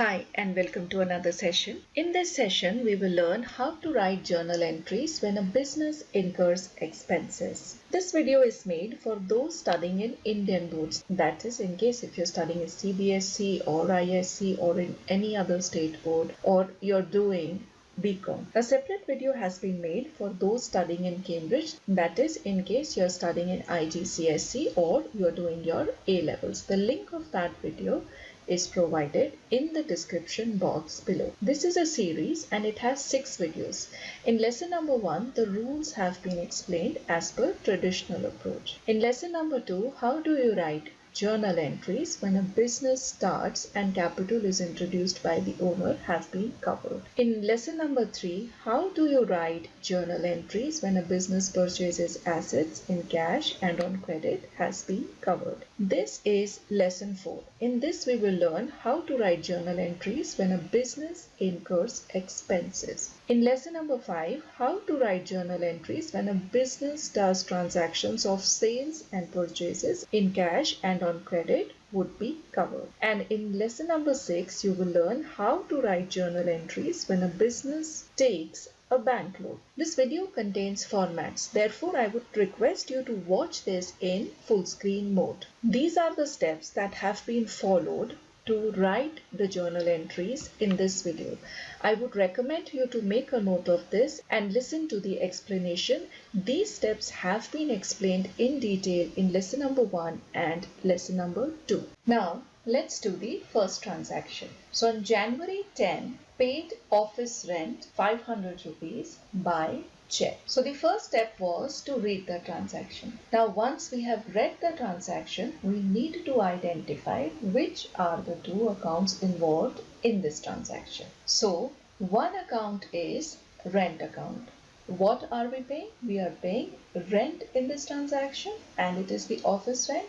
Hi and welcome to another session. In this session, we will learn how to write journal entries when a business incurs expenses. This video is made for those studying in Indian boards. That is, in case if you're studying in CBSE or ISC or in any other state board, or you're doing BCom. A separate video has been made for those studying in Cambridge. That is, in case you're studying in IGCSE or you're doing your A levels. The link of that video is provided in the description box below. This is a series and it has 6 videos. In lesson number 1, the rules have been explained as per traditional approach. In lesson number 2, how do you write journal entries when a business starts and capital is introduced by the owner have been covered. In lesson number 3, how do you write journal entries when a business purchases assets in cash and on credit has been covered. This is lesson 4. In this we will learn how to write journal entries when a business incurs expenses. In lesson number 5, how to write journal entries when a business does transactions of sales and purchases in cash and on credit would be covered. And in lesson number 6, you will learn how to write journal entries when a business takes a bank loan. This video contains formats. Therefore, I would request you to watch this in full screen mode. These are the steps that have been followed to write the journal entries in this video. I would recommend you to make a note of this and listen to the explanation. These steps have been explained in detail in lesson number 1 and lesson number 2. Now, let's do the first transaction. So on January 10, paid office rent 500 rupees by check. So the first step was to read the transaction. Now once we have read the transaction, we need to identify which are the two accounts involved in this transaction. So one account is rent account. What are we paying? We are paying rent in this transaction and it is the office rent.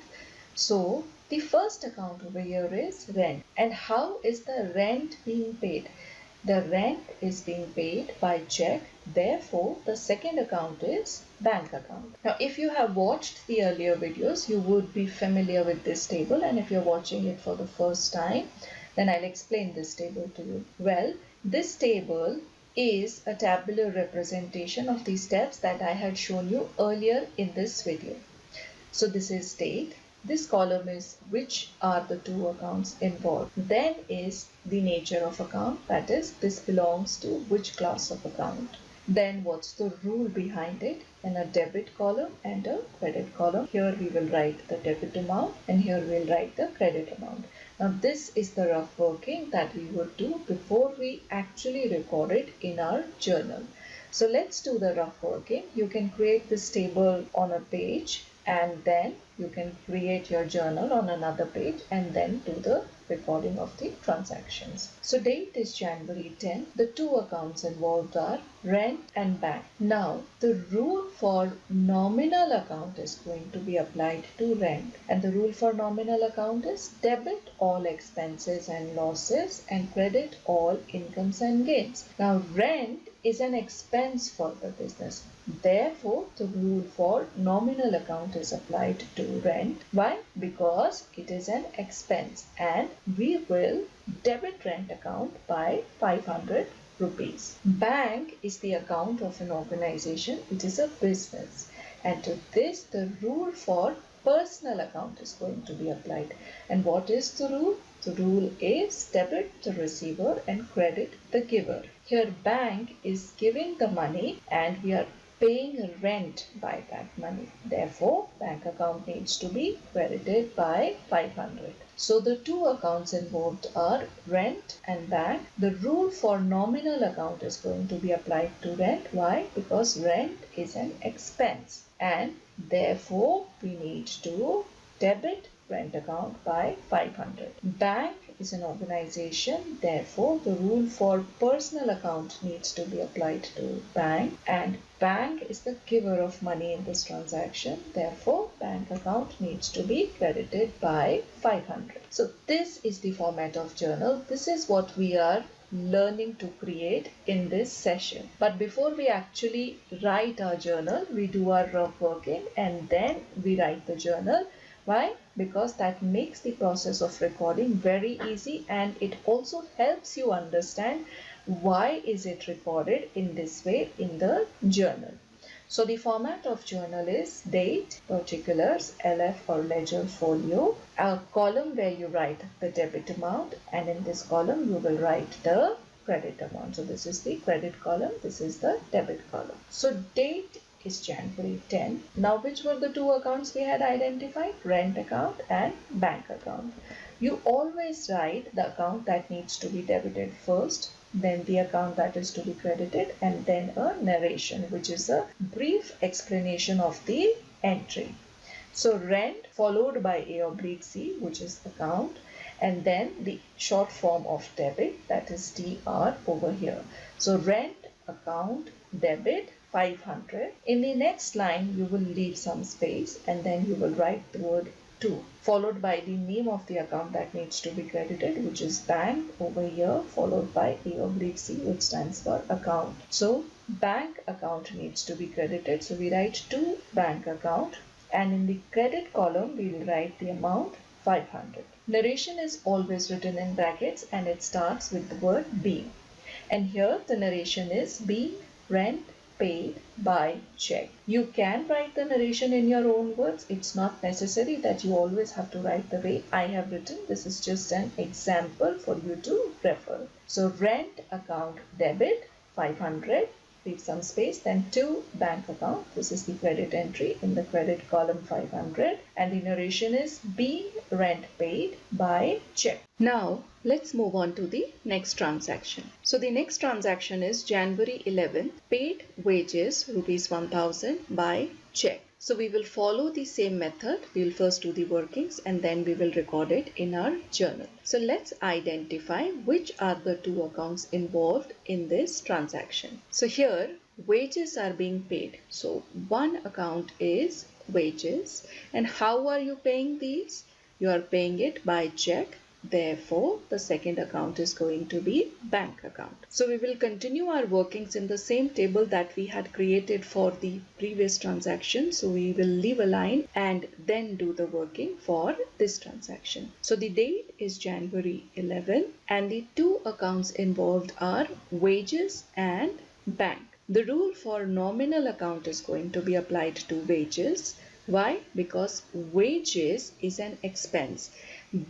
So the first account over here is rent. And how is the rent being paid? The rent is being paid by check. Therefore, the second account is bank account. Now, if you have watched the earlier videos, you would be familiar with this table. And if you're watching it for the first time, then I'll explain this table to you. Well, this table is a tabular representation of the steps that I had shown you earlier in this video. So this is date. This column is which are the two accounts involved. Then is the nature of account, that is, this belongs to which class of account. Then what's the rule behind it, and a debit column and a credit column. Here we will write the debit amount and here we'll write the credit amount. Now this is the rough working that we would do before we actually record it in our journal. So let's do the rough working. You can create this table on a page and then you can create your journal on another page and then do the recording of the transactions. So date is January 10. The two accounts involved are rent and bank. Now the rule for nominal account is going to be applied to rent, and the rule for nominal account is debit all expenses and losses and credit all incomes and gains. Now rent is an expense for the business. Therefore, the rule for nominal account is applied to rent. Why? Because it is an expense and we will debit rent account by 500 rupees. Bank is the account of an organization. It is a business. And to this, the rule for personal account is going to be applied. And what is the rule? The rule is debit the receiver and credit the giver. Here bank is giving the money and we are paying rent by that money. Therefore, bank account needs to be credited by 500. So the two accounts involved are rent and bank. The rule for nominal account is going to be applied to rent. Why? Because rent is an expense and therefore we need to debit rent account by 500. Bank is an organization, therefore the rule for personal account needs to be applied to bank, and bank is the giver of money in this transaction, therefore bank account needs to be credited by 500. So this is the format of journal. This is what we are learning to create in this session. But before we actually write our journal, we do our rough working and then we write the journal. Why? Because that makes the process of recording very easy, and it also helps you understand why is it recorded in this way in the journal. So the format of journal is date, particulars, LF or ledger folio, a column where you write the debit amount, and in this column you will write the credit amount. So this is the credit column, this is the debit column. So date is January 10. Now which were the two accounts we had identified? Rent account and bank account. You always write the account that needs to be debited first, then the account that is to be credited, and then a narration, which is a brief explanation of the entry. So rent followed by A/C, which is account, and then the short form of debit, that is DR over here. So rent account debit 500. In the next line you will leave some space and then you will write the word to, followed by the name of the account that needs to be credited, which is bank over here, followed by A/C, which stands for account. So bank account needs to be credited, so we write to bank account, and in the credit column we will write the amount 500. Narration is always written in brackets and it starts with the word being, and here the narration is being rent paid by check. You can write the narration in your own words. It's not necessary that you always have to write the way I have written. This is just an example for you to refer. So rent account debit 500, leave some space, then to bank account. This is the credit entry in the credit column 500, and the narration is being rent paid by check. Now let's move on to the next transaction. So the next transaction is January 11th, paid wages rupees 1000 by check. So we will follow the same method. We will first do the workings and then we will record it in our journal. So let's identify which are the two accounts involved in this transaction. So here wages are being paid. So one account is wages, and how are you paying these? You are paying it by check. Therefore, the second account is going to be bank account. So we will continue our workings in the same table that we had created for the previous transaction. So we will leave a line and then do the working for this transaction. So the date is January 11 and the two accounts involved are wages and bank. The rule for nominal account is going to be applied to wages. Why? Because wages is an expense.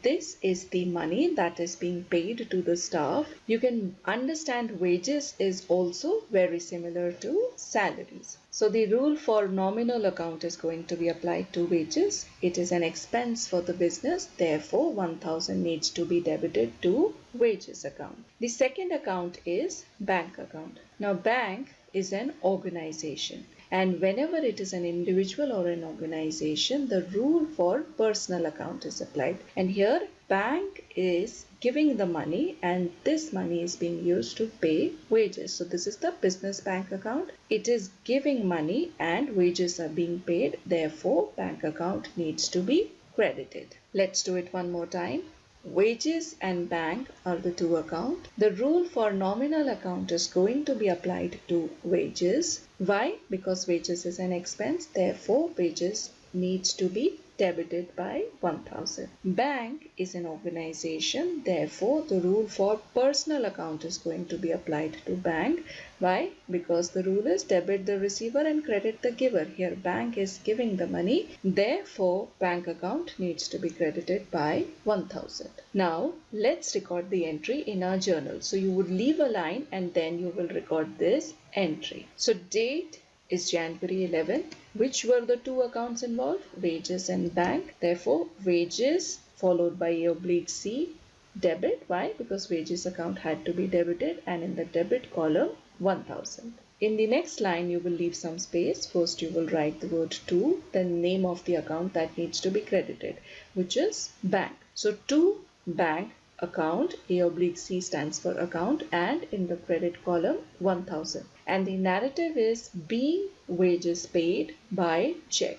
This is the money that is being paid to the staff. You can understand wages is also very similar to salaries. So the rule for nominal account is going to be applied to wages. It is an expense for the business. Therefore, 1000 needs to be debited to wages account. The second account is bank account. Now bank is an organization, and whenever it is an individual or an organization, the rule for personal account is applied. And here bank is giving the money and this money is being used to pay wages. So this is the business bank account. It is giving money and wages are being paid. Therefore, bank account needs to be credited. Let's do it one more time. Wages and bank are the two accounts. The rule for nominal account is going to be applied to wages. Why? Because wages is an expense. Therefore, wages needs to be debited by 1000. Bank is an organization. Therefore, the rule for personal account is going to be applied to bank. Why? Because the rule is debit the receiver and credit the giver. Here bank is giving the money. Therefore, bank account needs to be credited by 1000. Now, let's record the entry in our journal. So you would leave a line and then you will record this entry. So date is January 11. Which were the two accounts involved? Wages and bank. Therefore, wages followed by A/C debit. Why? Because wages account had to be debited, and in the debit column 1000. In the next line you will leave some space. First you will write the word to, then name of the account that needs to be credited, which is bank. So to bank account, A/C stands for account, and in the credit column 1000. And the narrative is being wages paid by check.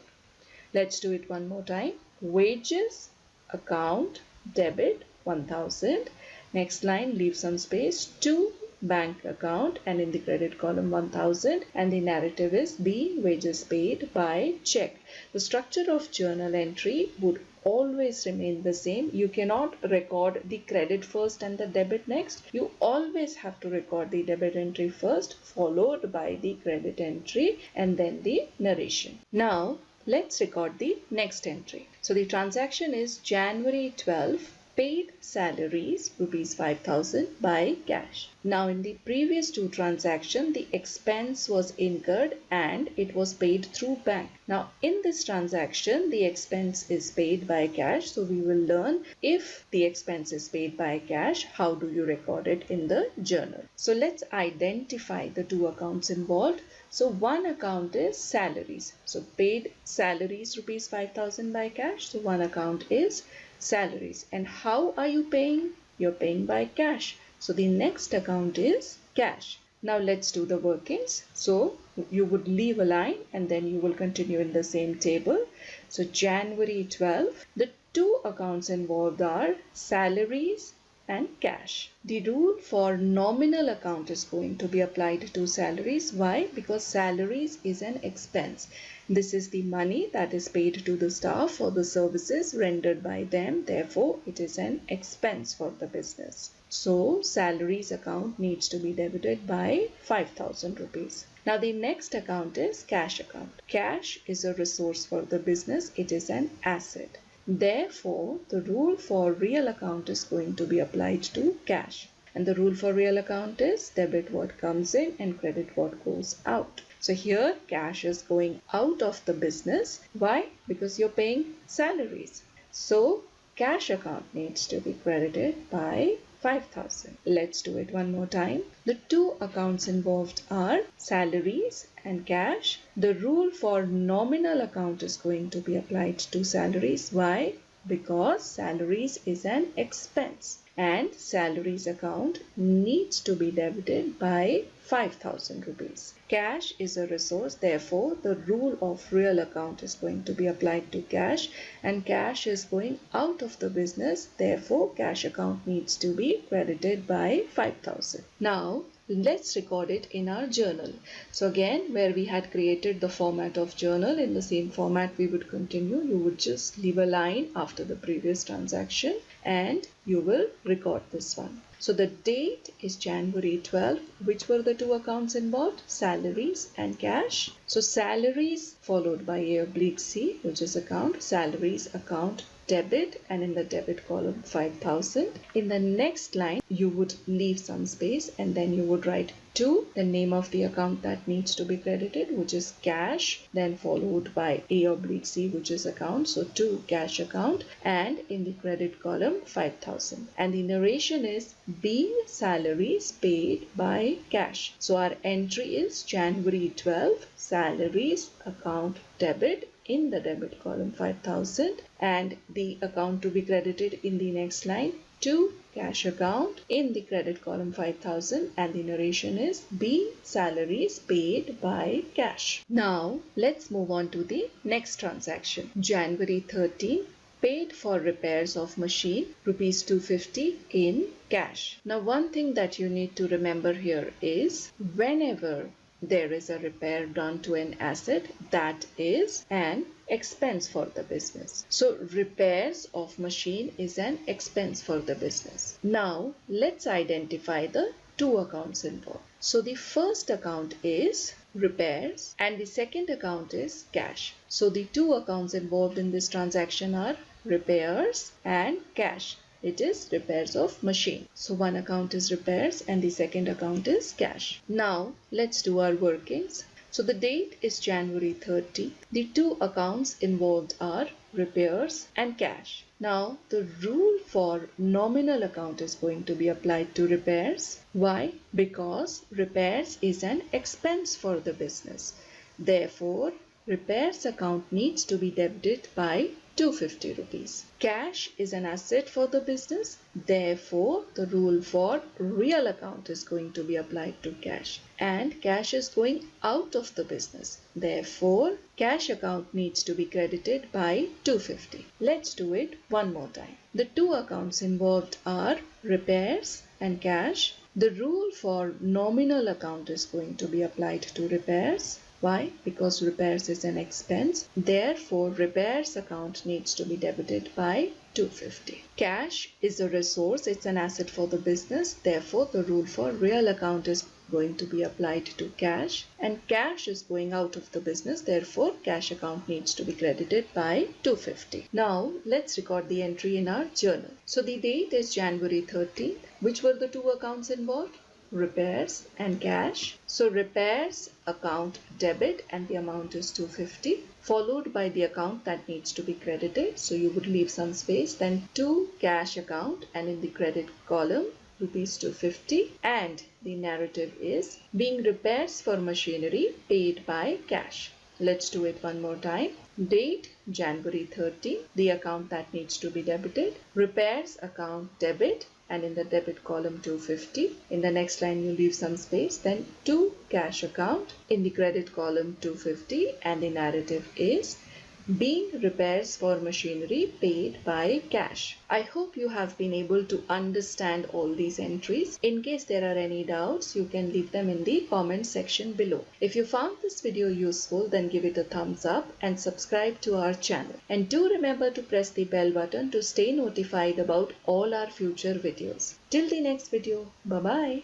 Let's do it one more time. Wages account debit 1000. Next line, leave some space. To bank account, and in the credit column 1000, and the narrative is B, wages paid by check. The structure of journal entry would always remain the same. You cannot record the credit first and the debit next. You always have to record the debit entry first, followed by the credit entry, and then the narration. Now let's record the next entry. So the transaction is January 12, paid salaries rupees 5000 by cash. Now in the previous two transactions, the expense was incurred and it was paid through bank. Now in this transaction, the expense is paid by cash. So we will learn, if the expense is paid by cash, how do you record it in the journal. So let's identify the two accounts involved. So one account is salaries. So paid salaries rupees 5000 by cash. So one account is salaries. And how are you paying? You're paying by cash. So the next account is cash. Now let's do the workings. So you would leave a line and then you will continue in the same table. So January 12, the two accounts involved are salaries and cash. The rule for nominal account is going to be applied to salaries. Why? Because salaries is an expense. This is the money that is paid to the staff for the services rendered by them. Therefore, it is an expense for the business. So, salaries account needs to be debited by 5000 rupees. Now, the next account is cash account. Cash is a resource for the business. It is an asset. Therefore, the rule for real account is going to be applied to cash. And the rule for real account is debit what comes in and credit what goes out. So here cash is going out of the business. Why? Because you're paying salaries. So cash account needs to be credited by 5000. Let's do it one more time. The two accounts involved are salaries and cash. The rule for nominal account is going to be applied to salaries. Why? Because salaries is an expense and salaries account needs to be debited by 5000 rupees. Cash is a resource, therefore the rule of real account is going to be applied to cash, and cash is going out of the business, therefore cash account needs to be credited by 5000. Now let's record it in our journal. So again, where we had created the format of journal, in the same format we would continue. You would just leave a line after the previous transaction and you will record this one. So the date is January 12. Which were the two accounts involved? Salaries and cash. So salaries followed by A/C, which is account, salaries account debit, and in the debit column 5000. In the next line you would leave some space and then you would write to the name of the account that needs to be credited, which is cash, then followed by A/C, which is account, so to cash account, and in the credit column 5000. And the narration is B, salaries paid by cash. So our entry is January 12, salaries account debit, in the debit column 5000, and the account to be credited in the next line to cash account, in the credit column 5000, and the narration is B, salaries paid by cash. Now let's move on to the next transaction. January 13, paid for repairs of machine rupees 250 in cash. Now one thing that you need to remember here is, whenever there is a repair done to an asset, that is an expense for the business. So repairs of machine is an expense for the business. Now let's identify the two accounts involved. So the first account is repairs and the second account is cash. So the two accounts involved in this transaction are repairs and cash. It is repairs of machine. So one account is repairs and the second account is cash. Now let's do our workings. So the date is January 30. The two accounts involved are repairs and cash. Now the rule for nominal account is going to be applied to repairs. Why? Because repairs is an expense for the business. Therefore, repairs account needs to be debited by 250 rupees. Cash is an asset for the business. Therefore, the rule for real account is going to be applied to cash. And cash is going out of the business. Therefore, cash account needs to be credited by 250. Let's do it one more time. The two accounts involved are repairs and cash. The rule for nominal account is going to be applied to repairs. Why? Because repairs is an expense. Therefore, repairs account needs to be debited by 250. Cash is a resource. It's an asset for the business. Therefore, the rule for real account is going to be applied to cash, and cash is going out of the business. Therefore, cash account needs to be credited by 250. Now, let's record the entry in our journal. So, the date is January 13th. Which were the two accounts involved? Repairs and cash. So repairs account debit and the amount is 250, followed by the account that needs to be credited. So you would leave some space, then to cash account, and in the credit column rupees 250, and the narrative is being repairs for machinery paid by cash. Let's do it one more time. Date January 13th, the account that needs to be debited, repairs account debit, and in the debit column 250. In the next line you leave some space, then to cash account, in the credit column 250, and the narrative is being repairs for machinery paid by cash. I hope you have been able to understand all these entries. In case there are any doubts, you can leave them in the comment section below. If you found this video useful, then give it a thumbs up and subscribe to our channel. And do remember to press the bell button to stay notified about all our future videos. Till the next video, bye-bye.